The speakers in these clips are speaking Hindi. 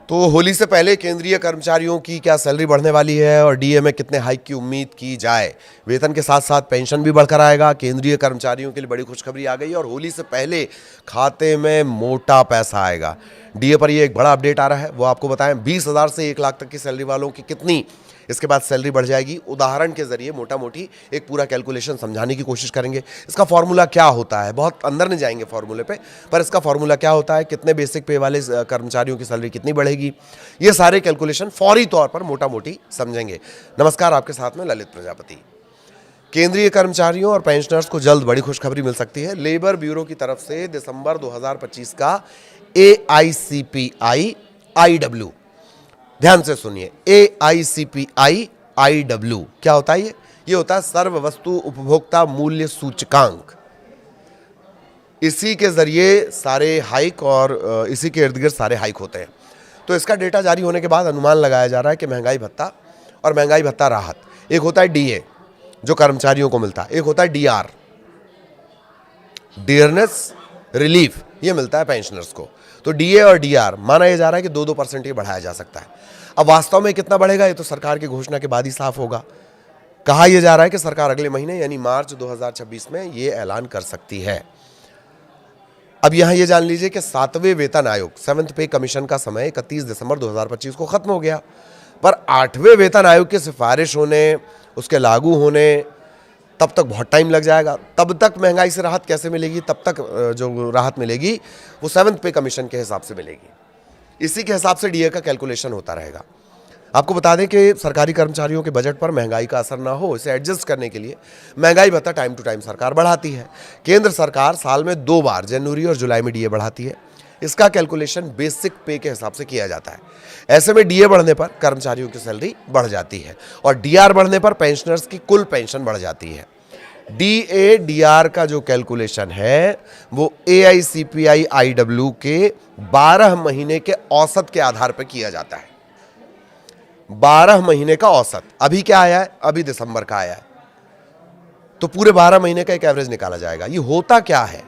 तो होली से पहले केंद्रीय कर्मचारियों की क्या सैलरी बढ़ने वाली है और डीए में कितने हाइक की उम्मीद की जाए। वेतन के साथ साथ पेंशन भी बढ़कर आएगा। केंद्रीय कर्मचारियों के लिए बड़ी खुशखबरी आ गई और होली से पहले खाते में मोटा पैसा आएगा। डीए पर ये एक बड़ा अपडेट आ रहा है, वो आपको बताएं। 20,000 से 1 लाख तक की सैलरी वालों की कितनी इसके बाद सैलरी बढ़ जाएगी, उदाहरण के जरिए मोटा मोटी एक पूरा कैलकुलेशन समझाने की कोशिश करेंगे। इसका फॉर्मूला क्या होता है, बहुत अंदर नहीं जाएंगे फॉर्मूले पे, पर इसका फॉर्मूला क्या होता है, कितने बेसिक पे वाले कर्मचारियों की सैलरी कितनी बढ़ेगी, ये सारे कैलकुलेशन फौरी तौर पर मोटा मोटी समझेंगे। नमस्कार, आपके साथ में ललित प्रजापति। केंद्रीय कर्मचारियों और पेंशनर्स को जल्द बड़ी खुशखबरी मिल सकती है। लेबर ब्यूरो की तरफ से दिसंबर 2025 का AICPI IW, ध्यान से सुनिए, AICPI IW क्या होता है? ये होता है सर्व वस्तु उपभोक्ता मूल्य सूचकांक। इसी के जरिए सारे हाइक और इसी के इर्द गिर्द सारे हाइक होते हैं। तो इसका डेटा जारी होने के बाद अनुमान लगाया जा रहा है कि महंगाई भत्ता और महंगाई भत्ता राहत, एक होता है DA जो कर्मचारियों को मिलता है, एक होता है DR डियरनेस रिलीफ, ये मिलता है पेंशनर्स को। तो DA और DR माना यह जा रहा है कि 2-2% ये बढ़ाया जा सकता है। अब वास्तव में कितना बढ़ेगा ये तो सरकार की घोषणा के बाद ही साफ होगा। कहा यह जा रहा है कि सरकार अगले महीने यानी मार्च 2026 में ये ऐलान कर सकती है। अब यहां ये जान लीजिए कि 7वें वेतन आयोग 7th पे कमीशन का समय 31 दिसंबर 2025 को खत्म हो गया, पर 8वें वेतन आयोग की सिफारिश होने, उसके लागू होने तब तक बहुत टाइम लग जाएगा। तब तक महंगाई से राहत कैसे मिलेगी? तब तक जो राहत मिलेगी वो 7th पे कमीशन के हिसाब से मिलेगी। इसी के हिसाब से डीए का कैलकुलेशन होता रहेगा। आपको बता दें कि सरकारी कर्मचारियों के बजट पर महंगाई का असर ना हो, इसे एडजस्ट करने के लिए महंगाई भत्ता टाइम टू टाइम सरकार बढ़ाती है। केंद्र सरकार साल में 2 बार जनवरी और जुलाई में डीए बढ़ाती है। इसका कैलकुलेशन बेसिक पे के हिसाब से किया जाता है। ऐसे में डीए बढ़ने पर कर्मचारियों की सैलरी बढ़ जाती है और डीआर बढ़ने पर पेंशनर्स की कुल पेंशन बढ़ जाती है। DA DR का जो कैलकुलेशन है वो AICPI IW के 12 महीने के औसत के आधार पर किया जाता है। 12 महीने का औसत अभी क्या आया है? अभी दिसंबर का आया है, तो पूरे 12 महीने का एक एवरेज निकाला जाएगा। ये होता क्या है?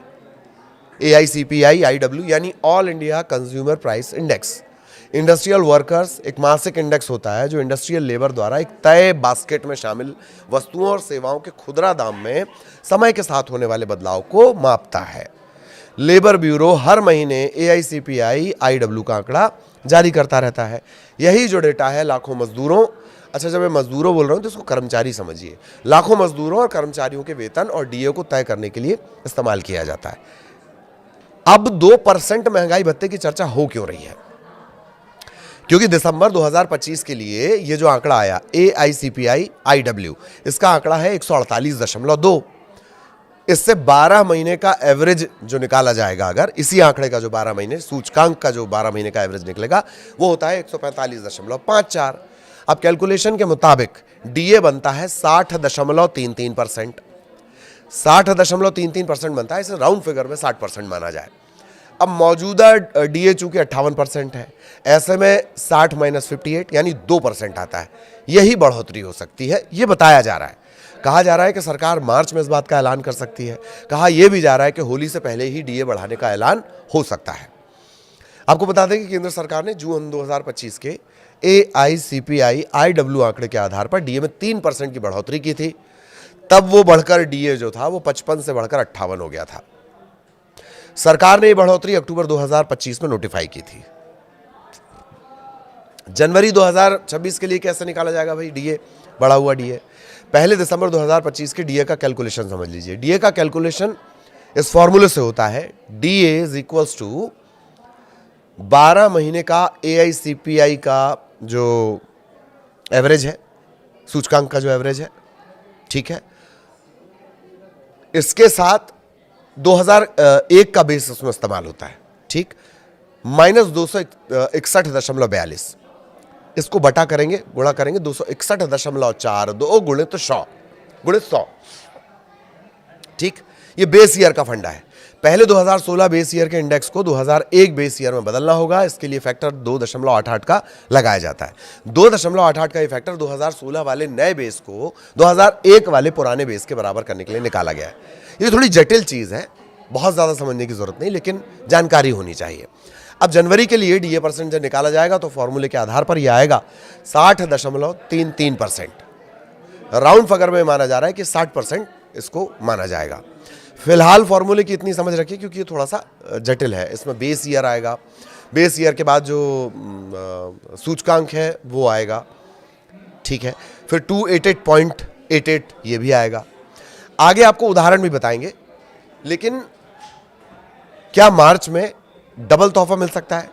AICPI IW यानी all India consumer price index. Industrial workers एक मासिक इंडेक्स होता है जो इंडस्ट्रियल लेबर द्वारा एक तय बास्केट में शामिल वस्तुओं और सेवाओं के खुदरा दाम में समय के साथ होने वाले बदलाव को मापता है। लेबर ब्यूरो हर महीने AICPI IW का आंकड़ा जारी करता रहता है। यही जो डेटा है लाखों मजदूरों, अच्छा जब मैं मजदूरों बोल रहा हूं तो इसको कर्मचारी समझिए, लाखों मजदूरों और कर्मचारियों के वेतन और डीए को तय करने के लिए इस्तेमाल किया जाता है। अब 2% महंगाई भत्ते की चर्चा हो क्यों रही है? क्योंकि दिसंबर 2025 के लिए ये जो आंकड़ा आया AICPI IW, इसका आंकड़ा है 148.2। इससे 12 महीने का एवरेज जो निकाला जाएगा, अगर इसी आंकड़े का जो 12 महीने सूचकांक का जो 12 महीने का एवरेज निकलेगा वो होता है 145.54। अब कैलकुलेशन के मुताबिक डीए बनता है 60.33%। 60.33% बनता है, इसे राउंड फिगर में 60% माना जाए। अब मौजूदा डीए चूंकि 58% है, ऐसे में 60 - 58 यानी 2% आता है। यही बढ़ोतरी हो सकती है, ये बताया जा रहा है। कहा जा रहा है कि सरकार मार्च में इस बात का ऐलान कर सकती है। कहा यह भी जा रहा है कि होली से पहले ही डीए बढ़ाने का ऐलान हो सकता है। आपको बता दें कि केंद्र सरकार ने जून 2025 के AICPI IW आंकड़े के आधार पर डीए में 3% की बढ़ोतरी की थी। तब वो बढ़कर डीए जो था वो 55 से बढ़कर 58 हो गया था। सरकार ने ये बढ़ोतरी अक्टूबर 2025 में नोटिफाई की थी। जनवरी 2026 के लिए कैसे निकाला जाएगा भाई डीए, बढ़ा हुआ डीए? पहले दिसंबर 2025 के डीए का कैलकुलेशन समझ लीजिए। डीए का कैलकुलेशन इस फॉर्मूले से होता है, DA = 12 महीने का AICPI का जो एवरेज है, सूचकांक का जो एवरेज है, ठीक है, इसके साथ 2001 का बेस उसमें इस्तेमाल होता है, ठीक, -261.42। इसको बटा करेंगे, गुणा करेंगे 261.42 गुणित 100, ठीक। ये बेस ईयर का फंडा है। पहले 2016 बेस ईयर के इंडेक्स को 2001 बेस ईयर में बदलना होगा। इसके लिए फैक्टर 2.88 का लगाया जाता है। 2.88 का ये फैक्टर 2016 वाले नए बेस को 2001 वाले पुराने बेस के बराबर करने के लिए निकाला गया है। ये थोड़ी जटिल चीज़ है, बहुत ज़्यादा समझने की जरूरत नहीं, लेकिन जानकारी होनी चाहिए। अब जनवरी के लिए डीए परसेंट जब निकाला जाएगा तो फॉर्मूले के आधार पर यह आएगा 60.33%। राउंड फिगर में माना जा रहा है कि 60% इसको माना जाएगा। फिलहाल फॉर्मूले की इतनी समझ रखिए क्योंकि ये थोड़ा सा जटिल है। इसमें बेस ईयर आएगा, बेस ईयर के बाद जो सूचकांक है वो आएगा, ठीक है। फिर 288.88 ये भी आएगा। आगे आपको उदाहरण भी बताएंगे। लेकिन क्या मार्च में डबल तोहफा मिल सकता है?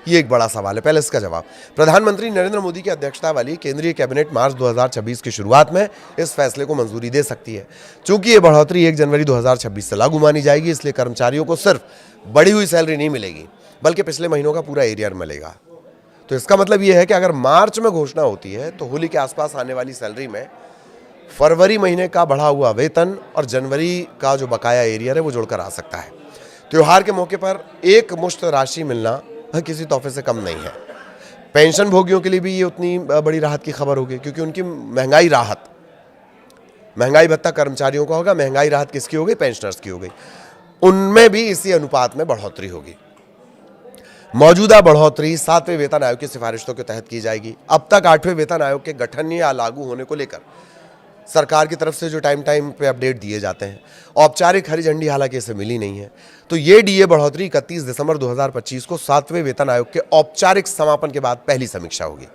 ये एक बड़ा सवाल है। पहले इसका जवाब, प्रधानमंत्री नरेंद्र मोदी की अध्यक्षता वाली केंद्रीय कैबिनेट मार्च 2026 की शुरुआत में इस फैसले को मंजूरी दे सकती है। चूंकि ये बढ़ोतरी 1 जनवरी 2026 से लागू मानी जाएगी, इसलिए कर्मचारियों को सिर्फ बढ़ी हुई सैलरी नहीं मिलेगी बल्कि पिछले महीनों का पूरा एरियर मिलेगा। तो इसका मतलब ये है कि अगर मार्च में घोषणा होती है तो होली के आसपास आने वाली सैलरी में फरवरी महीने का बढ़ा हुआ वेतन और जनवरी का जो बकाया एरियर है वो जुड़कर आ सकता है। त्योहार के मौके पर एक मुश्त राशि मिलना किसी तोहफे से कम नहीं है। पेंशन भोगियों के लिए भी ये उतनी बड़ी राहत की खबर होगी क्योंकि उनकी महंगाई भत्ता कर्मचारियों का होगा, महंगाई राहत किसकी हो गई? पेंशनर्स की हो गई। उनमें भी इसी अनुपात में बढ़ोतरी होगी। मौजूदा बढ़ोतरी 7वें वेतन आयोग की सिफारिशों के तहत की जाएगी। अब तक 8वें वेतन आयोग के गठन या लागू होने को लेकर सरकार की तरफ से जो टाइम पे अपडेट दिए जाते हैं, औपचारिक हरी झंडी हालांकि इसे मिली नहीं है। तो ये डीए बढ़ोतरी 31 दिसंबर 2025 को 7वें वेतन आयोग के औपचारिक समापन के बाद पहली समीक्षा होगी।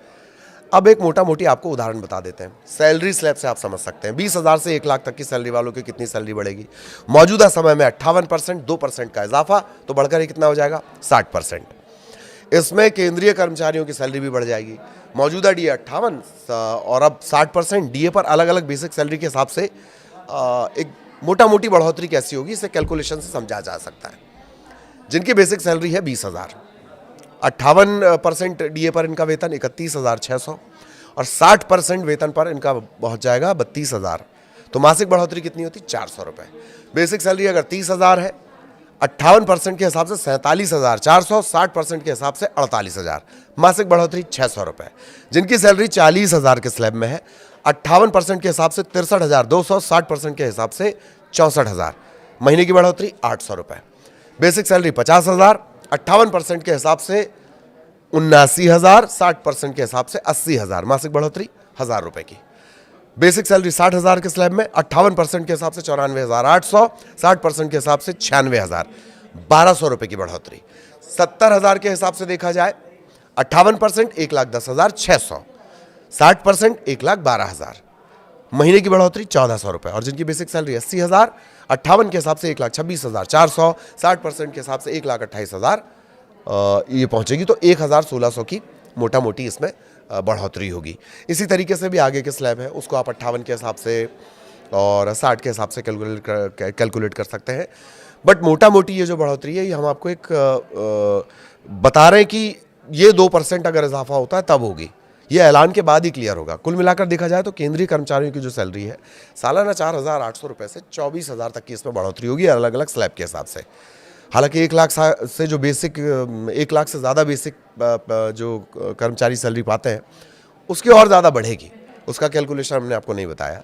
अब एक मोटा मोटी आपको उदाहरण बता देते हैं। सैलरी स्लैब से आप समझ सकते हैं 20,000 से 1 लाख तक की सैलरी वालों की कितनी सैलरी बढ़ेगी। मौजूदा समय में 58%, 2% का इजाफा तो बढ़कर ये कितना हो जाएगा? 60%। इसमें केंद्रीय कर्मचारियों की सैलरी भी बढ़ जाएगी। मौजूदा डीए 58 और अब 60%। डीए पर अलग अलग बेसिक सैलरी के हिसाब से एक मोटा मोटी बढ़ोतरी कैसी होगी, इसे कैलकुलेशन से समझा जा सकता है। जिनकी बेसिक सैलरी है 20,000, 58% डीए पर इनका वेतन 31,600 और 60% वेतन पर इनका पहुंच जाएगा 32,000। तो मासिक बढ़ोतरी कितनी होती? 400 रुपये। बेसिक सैलरी अगर 30,000 है, 58% के हिसाब से 47,400, 60% के हिसाब से 48,000, मासिक बढ़ोतरी 600 रुपये। जिनकी सैलरी 40,000 के स्लैब में है, 58% के हिसाब से 63,200, 60% के हिसाब से 64,000, महीने की बढ़ोतरी 800 रुपये। बेसिक सैलरी 50,000, 58% के हिसाब से 79,000, 60% के हिसाब से 80,000, मासिक बढ़ोतरी 1,000 रुपये की। बेसिक सैलरी 60,000 के स्लैब में, 58% के हिसाब से 94,800, 60% के हिसाब से 96,000, 1,200 रुपये की बढ़ोतरी। 70,000 के हिसाब से देखा जाए, 58% 1,10,600, 60% 1,12,000, महीने की बढ़ोतरी 1,400 रुपये। और जिनकी बेसिक सैलरी 80,000, 58 के हिसाब से 1,26,400, 60% के हिसाब से 1,28,000 ये पहुंचेगी। तो 1,1600 की मोटा मोटी इसमें बढ़ोतरी होगी। इसी तरीके से भी आगे के स्लैब है उसको आप 58 के हिसाब से और 60 के हिसाब से कैलकुलेट कर सकते हैं। बट मोटा मोटी ये जो बढ़ोतरी है ये हम आपको एक बता रहे हैं कि ये 2% अगर इजाफा होता है तब होगी। ये ऐलान के बाद ही क्लियर होगा। कुल मिलाकर देखा जाए तो केंद्रीय कर्मचारियों की जो सैलरी है सालाना 4,800 रुपये से 24,000 तक की इसमें बढ़ोतरी होगी अलग अलग स्लैब के हिसाब से। हालांकि 1 लाख से जो बेसिक 1 लाख से ज़्यादा बेसिक जो कर्मचारी सैलरी पाते हैं उसकी और ज़्यादा बढ़ेगी, उसका कैलकुलेशन हमने आपको नहीं बताया।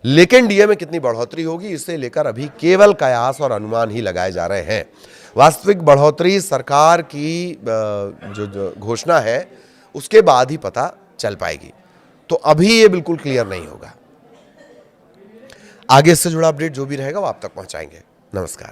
लेकिन डीए में कितनी बढ़ोतरी होगी इसे लेकर अभी केवल कयास और अनुमान ही लगाए जा रहे हैं। वास्तविक बढ़ोतरी सरकार की जो घोषणा है उसके बाद ही पता चल पाएगी। तो अभी ये बिल्कुल क्लियर नहीं होगा। आगे इससे जुड़ा अपडेट जो भी रहेगा वो आप तक पहुंचाएंगे। नमस्कार।